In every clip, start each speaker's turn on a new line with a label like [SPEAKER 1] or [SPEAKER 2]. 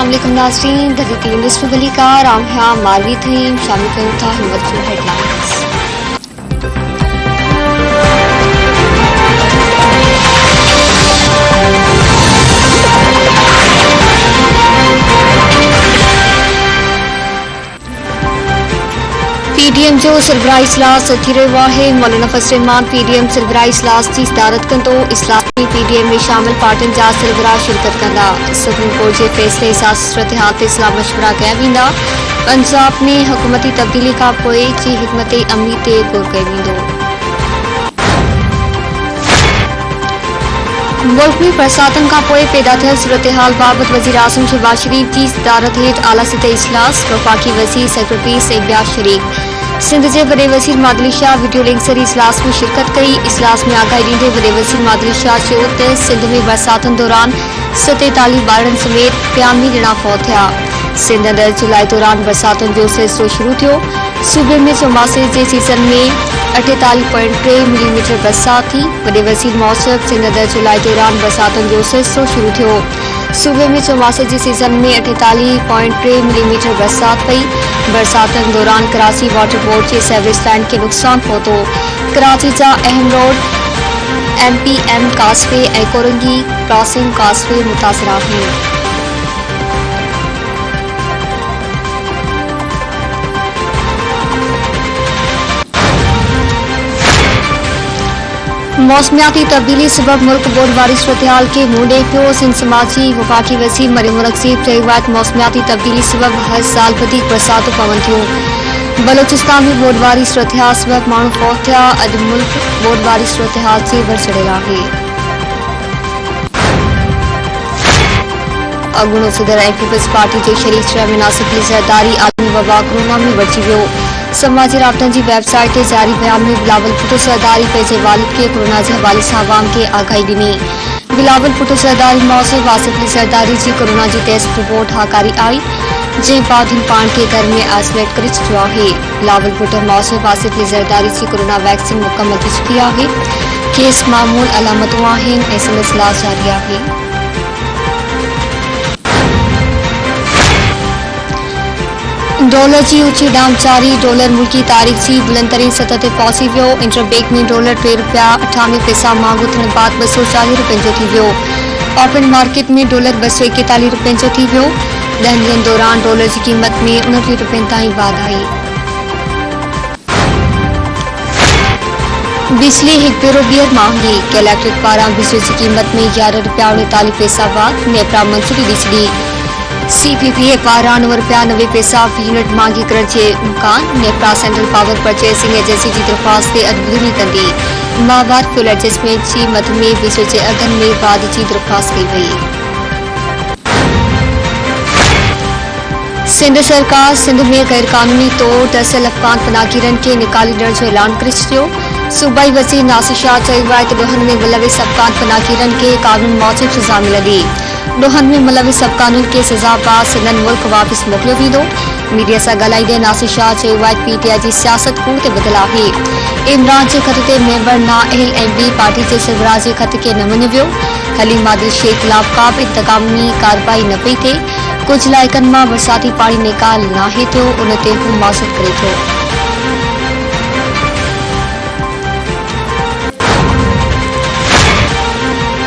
[SPEAKER 1] अस्सलाम वालेकुम नाज़रीन, द टीम न्यूज़ में बली का राम है मालवी थीम शामिल करूँ था हिम्मत हेडलाइंस। पीडीएम जो सरबराह इजलास थी रहा है। मौलाना फजल रहमान पीडीएम सरबराह इजलास की सदारत कंदो। इजलास में पीडीएम में शामिल पार्टियुनि जा सरबराह शिरकत कंदा। सुप्रीम कोर्ट के फैसले सां सूरत हाल ते इस्लाह मशवरा कया वेंदा। पंजाब में हुकूमती तब्दीली खां पोइ जी हिकमत अमली ते गौर कयो वेंदो। मुल्क में बरसातन का पोइ पैदा थियल सूरत हाल बाबत वज़ीर आज़म शहबाज शरीफ की सदारत हेठ आला सतह इजलास। वफाकी वज़ीर सेक्रेटरी सैयद शरीफ सिंध के वडे वज़ीर मादली शाह वीडियो लिंक ज़रिए इजलास में शिरकत कई। इजलास में आगाही ॾींदे वडे वज़ीर मादली शाह चयो त सिंध में बरसातन दौरान 47 ॿारनि समेत 92 ॼणा फौत थिया। सिंध अंदर जुलाई दौरान बरसातन जो सिलसिलो शुरू थियो। सूबे में चौमासे के सीज़न में 48.3 मिलीमीटर बरसात थी। वडे वज़ीर मौसम सिंध अंदर जुलाई दौरान बरसातन जो सिलसिलो शुरू थियो। सूबे में चौमासे के सीज़न में 48.3 मिलीमीटर बरसात पई। बरसातन दौरान कराची वाटर बोर्ड के सेवरेज लाइन के नुकसान पहुतो। कराची जा अहम रोड MPM कासवे ऐं कोरंगी क्रॉसिंग कासवे मुतासर आहिनि। मौसमियाती तब्दीली सबब मुल्क बोडवारी सूरत हाल के मुंह ॾे पियो। सिंध समाजी वफाकी वज़ीर मरियम नक़ीब चयो आहे त मौसमियाती तब्दीली सबब हर साल वधीक बरसातूं पवनि थियूं। बलोचिस्तान में बोडवारी सूरत हाल सबब माण्हू फौत थिया। अॼु मुल्क बोडवारी सूरत हाल से वर चढ़ियल आहे। अॻूणो सदर ऐं पीपल्स पार्टी के शरीक चेयरमैन आसिफ अली ज़रदारी आलमी वबा कोरोना में बची वियो। समाजी राबतनि की वेबसाइट से जारी बयान में बिलावल भुट्टो ज़रदारी पंहिंजे वालिद के कोरोना के हवाले से आवाम के आगाही ॾिनी। बिलावल भुट्टो ज़रदारी मौसूफ़ आसिफ अली ज़रदारी की कोरोना की टेस्ट रिपोर्ट हाकारी आई, जंहिं बाद हुन पान के घर में आइसोलेट करे चुकियो आहे। बिलावल भुट्टो मौसूफ़ आसिफ अली ज़रदारी की कोरोना वैक्सीन मुकम्मल थी चुकी है। केस मामूल अलामतूं आहिनि ऐं संदसि इलाज जारी आहे। डॉलर की ऊंची डाम जारी। डॉलर मुल्की तारीख की बुलंद तरीन सतह ते पहुंची वियो। इंटरबैंक में डॉलर ₹3.98 महंगो थियण बाद 240 रुपयनि जो थी वियो। ओपन मार्केट में डॉलर 241 रुपयनि जो थी वियो। 10 ॾींहनि दौरान डॉलर की कीमत में 29 रुपयनि ताईं वाध आई। बिजली एक भेरो ॿीहर महांगी। कैलेक्ट्रिक पारां बिजली की कीमत में ₹11.39 वाध नेपरा मंजूरी ॾई छॾी। CPPA पारां ₹9.90 फी यूनिट महंगी करण के इम्कान। NEPRA central power purchasing agency की दरख्वास्त से अदबुरी कंदी। माहवार फ्यूल एडजस्टमेंट की मद में बिजली के अघन में वाध की दरख्वास्त कई वई। सिंध सरकार सिंध में गैर कानूनी तौर दरअसल अफगान पनाहगीरन के निकाली ॾियण जो ऐलान करे छॾियो। सूबाई वज़ीर नासिर शाह चयो आहे त ॾोहनि में मुलविस अफगान पनाहगीरन के कानून मूजिब सज़ा मिलंदी। ॾोहनि में मुलविस अफगाननि के सज़ा बाद संदन मुल्क वापस मोकिलियो वेंदो। मीडिया से ॻाल्हाईंदे नासिर शाह चयो आहे त PTI की सियासत कूड़ ते ॿधल आहे। इमरान के खत ते मेंबर नाअहल ऐं ॿी पार्टी के सरबराह के खत के न मञियो वियो। हलीम आदिल शेख खिलाफ का भी इंतकामी कार्रवाई न पई थिए। कुछ इलाइक़नि मां बरसाती पाणी निकाल नाहे थियो, उन ते हू मौजूद करे थो।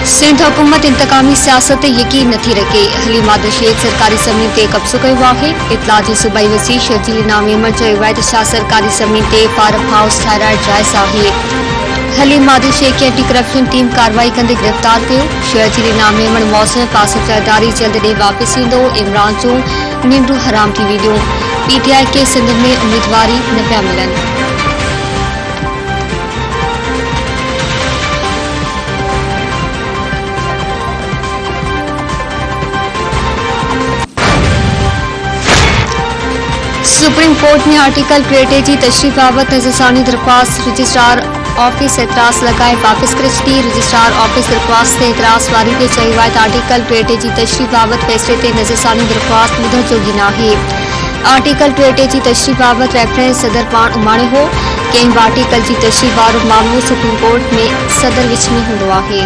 [SPEAKER 1] सिंध हुकूमत इंतकामी सियासत ते यकीन नथी रखे। हलीम आदिल शेख सरकारी ज़मीन ते कब्ज़ो कयो आहे। इतला जे सूबाई वज़ीर शर्जील नामेमर चयो आहे त छा सरकारी ज़मीन ते फार्म हाउस ठाहिराइण जाइज़ आहे। हलीम आदिल शेख के एंटी करप्शन टीम कार्रवाई कंदे गिरफ्तार कयो। शर्जील नामेमर मौसम आसिफ ज़रदारी जल्द ॾे वापस ईंदो। इमरान जूं निंडूं हराम थी वेंदियूं। PTI के सिंध में उम्मीदवारी न पिया मिलनि। सुप्रीम कोर्ट में आर्टिकल 63 की तशरीह बाबत नज़रसानी दरख्वास्त रजिस्ट्रार ऑफिस एतराज़ लगाए वापस करे छॾी। रजिस्ट्रार ऑफिस दरख्वास्त ते एतराज़ वारी ते चयो आहे त आर्टिकल 63 की तशरीह बाबत फैसले ते नज़रसानी दरख्वास्त ॿुधण जोगी न आहे। आर्टिकल 63 की तशरीह बाबत रेफरेंस सदर पाण उमाणे हो। कंहिं बि आर्टिकल की तशरीह वारो मामलो सुप्रीम कोर्ट में सदर विच में हूंदो आहे।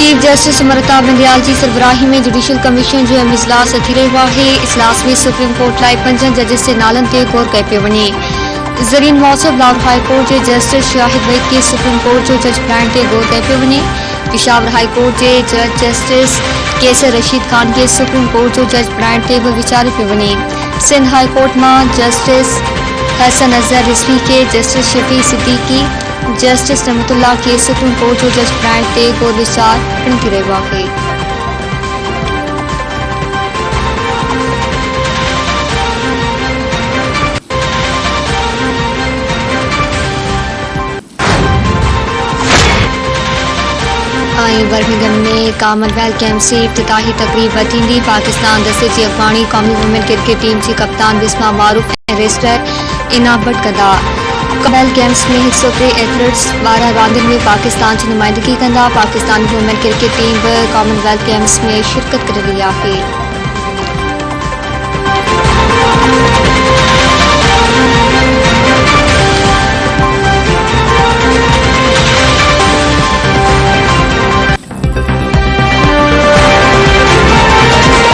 [SPEAKER 1] चीफ जस्टिस अमृता बंदयाल जी सरबराही में जुडिशल कमीशन जो इजलास थी रहा है। इजलास में सुप्रीम कोर्ट लाइ 5 जजिस के नालन ते गौर कयो पियो वञे। ज़रीन मौसम लाहौर हाई कोर्ट के जस्टिस शाहिद वहीद के सुप्रीम कोर्ट जो जज बणाइण ते गौर कयो पियो वञे। पेशावर हाई कोर्ट के जज जस्टिस केसर रशीद खान के सुप्रीम कोर्ट जो जज बणाइण ते भी विचारियो पियो वञे। सिंध हाई कोर्ट में जस्टिस हसन अजहर रिजवी के जस्टिस शफी सिद्दीकी जस्टिस रहमतुल्लाह के सुप्रीम कोर्ट जो जज बणाइण ते गौर विचार पिण थी रहियो आहे। बर्मिंघम में कॉमनवेल्थ गेम्स की इफ्तिताही तकरीब थींदी। पाकिस्तान दस्ते की अफगानी कौमी वुमेन क्रिकेट टीम की कप्तान बिस्मा मारूफ ऐं रेसलर इनाम भट्ट कंदा। कॉमनवेल्थ गेम्स में 103 एथलीट्स 12 रांदियुनि में पाकिस्तान की नुमाइंदगी कंदा। पाकिस्तानी वुमेन क्रिकेट टीम भी कॉमनवेल्थ गेम्स में शिरकत करे रही आहे।